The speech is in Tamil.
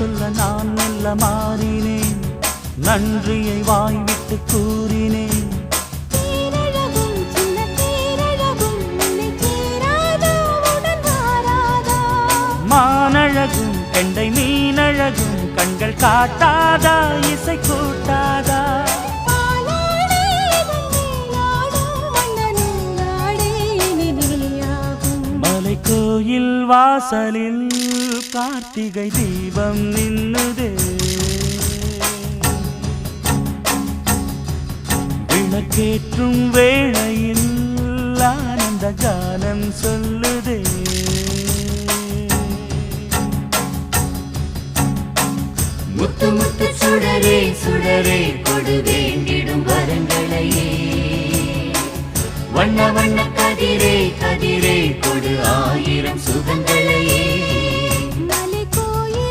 சொல்ல நான் மெல்ல மாறினேன், நன்றியை வாய்விட்டு கூறினேன். மானழகும் கெண்டை மீனழகும் கண்கள் காட்டாதா, இசை கூட்டாதா? மலை கோயில் வாசலில் கார்த்திகை தீபம் நின்னுதே, விளக்கேற்றும் வேளையில் ஆனந்த கானம் சொல்லுதே. முத்து முத்து சுடரே சுடரே கொடு வேண்டிடும் வரங்களையே, வண்ண வண்ண கதிரே கதிரே கொடு ஆயிரம் சுகங்களையே.